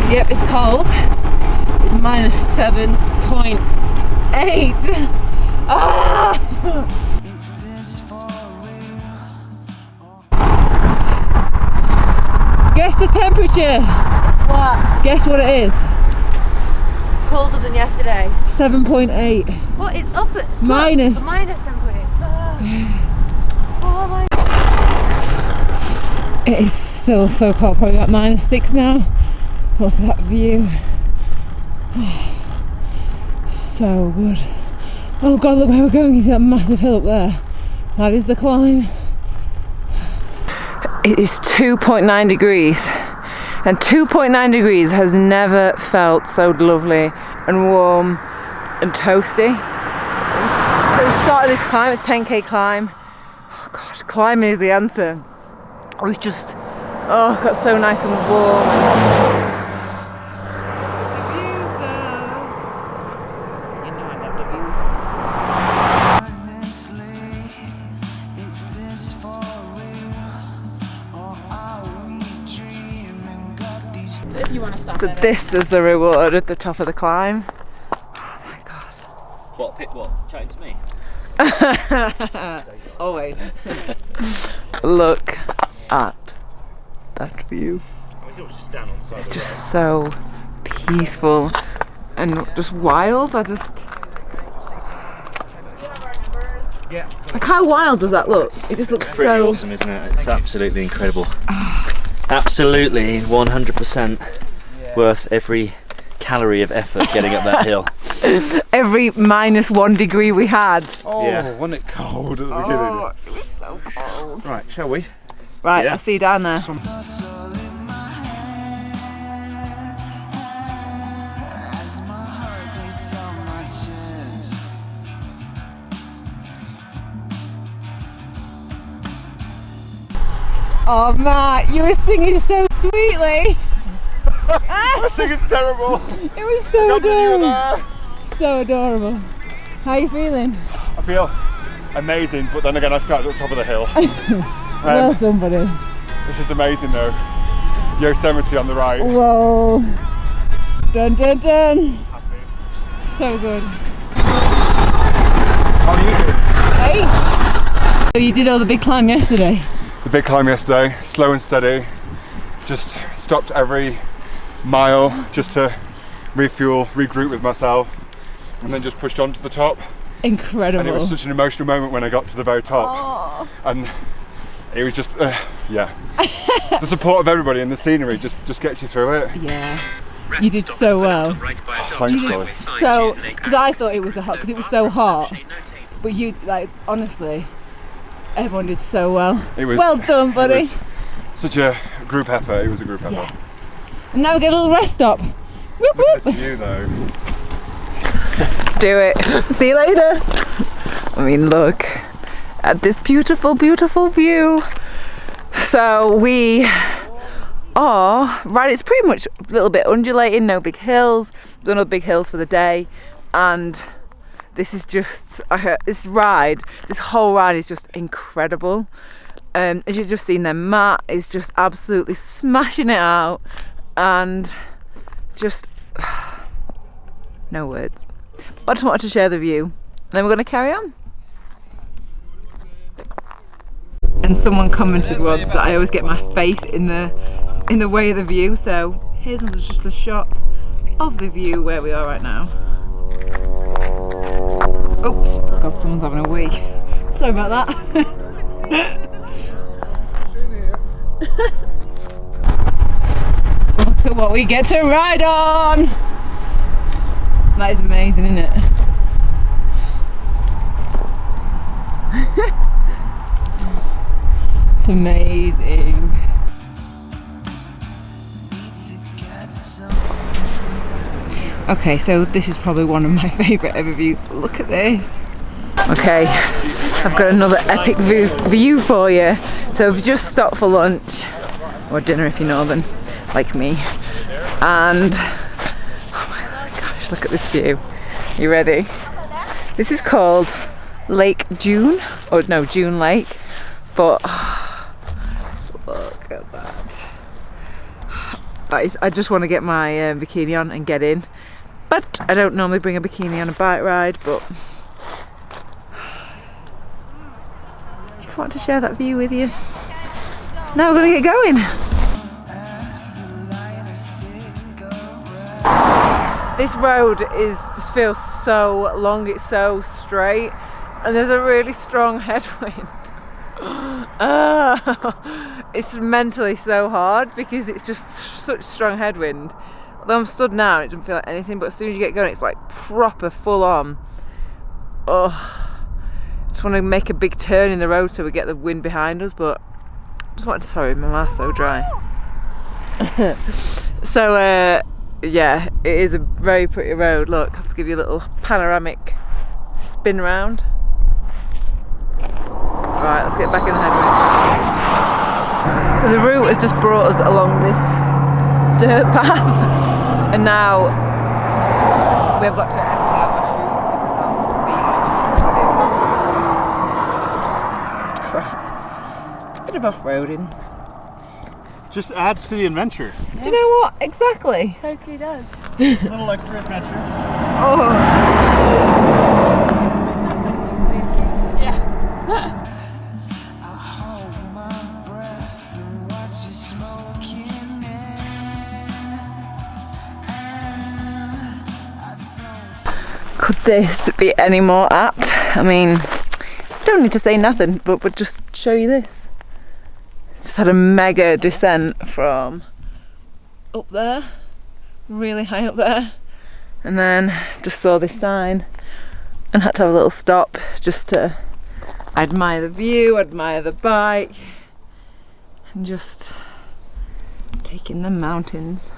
Yep, it's cold. It's -7.8. Ah! Guess the temperature. What? Guess what it is. Colder than yesterday. 7.8. What? It's up at Minus. Minus 7.8. Oh my god. It is so cold. Probably about -6 now. Look at that view. So good. Oh god, look where we're going. You see that massive hill up there? That is the climb. It is 2.9 degrees. And 2.9 degrees has never felt so lovely and warm and toasty. So we started this climb, it's a 10k climb. Oh god, climbing is the answer. It was just, oh, it got so nice and warm. The views though. You know I love the views. So if you want to stop So this is the reward at the top of the climb. Oh my god. What? Chatting to me? Always. Look at that view. It's just so peaceful and just wild. Like how wild does that look? It just looks Pretty so awesome, isn't it? It's absolutely incredible. Absolutely 100% worth every calorie of effort getting up that hill. every -1 degree we had. Oh, Yeah. wasn't it cold at the beginning? It was so cold. Right, shall we? Right, Yeah. I'll see you down there. Oh Matt, you were singing so sweetly. I think it's terrible. It was so Can't believe you were adorable. there. So adorable. How are you feeling? I feel amazing, but then again I started at the top of the hill. Well done, buddy. This is amazing though. Yosemite on the right. Whoa. Dun dun dun. So good. How are you doing? Hey. So you did all the big climb yesterday? The big climb yesterday, slow and steady. Just stopped every mile just to refuel, regroup with myself, and then just pushed on to the top. Incredible. And it was such an emotional moment when I got to the very top. Oh. And it was just, yeah. The support of everybody and the scenery just gets you through it. Yeah. You did so well. Thanks, You did Chloe. so, because I thought it was because it was so hot. But you, like, honestly, everyone did so well. It was, well done, buddy. It was such a group effort. It was a group effort. Yes. And now we get a little rest stop. Whoop Look at whoop. this view though. Do it. See you later. I mean, look at this beautiful, beautiful view. So we are right. It's pretty much a little bit undulating, no big hills. Done no big hills for the day, and this is just this whole ride is just incredible. As you've just seen there, Matt is just absolutely smashing it out, and just no words. But I just wanted to share the view, and then we're going to carry on. And someone commented once that I always get my face in the way of the view, so here's just a shot of the view where we are right now. Oops, God, someone's having a wee. Sorry about that. Look at what we get to ride on. That is amazing, isn't it? It's amazing. Okay, so this is probably one of my favourite ever views. Look at this. Okay, I've got another epic view for you. So we've just stopped for lunch, or dinner if you're northern, like me. And oh my gosh, look at this view. You ready? This is called Lake June, or no, June Lake. But oh, look at that. I just want to get my bikini on and get in. But I don't normally bring a bikini on a bike ride, but I just want to share that view with you. Now we're going to get going. This road just feels so long, it's so straight, and there's a really strong headwind. It's mentally so hard because it's just such strong headwind. Although I'm stood now, it doesn't feel like anything, but as soon as you get going, it's like proper full on. Oh, just want to make a big turn in the road so we get the wind behind us, but I just wanted to, sorry, my mouth's so dry. So, yeah, it is a very pretty road. Look, I'll just give you a little panoramic spin round. Right, let's get back in the headwind. So the route has just brought us along this dirt path, and now we have got to empty out our shoes because our feet are just crap. Bit of off-roading. Just adds to the adventure. Do you know what? Exactly. Totally does. A little extra adventure. Oh. Could this be any more apt? I mean, don't need to say nothing, but just show you this. Just had a mega descent from up there, really high up there, and then just saw this sign and had to have a little stop just to admire the view, admire the bike, and just take in the mountains.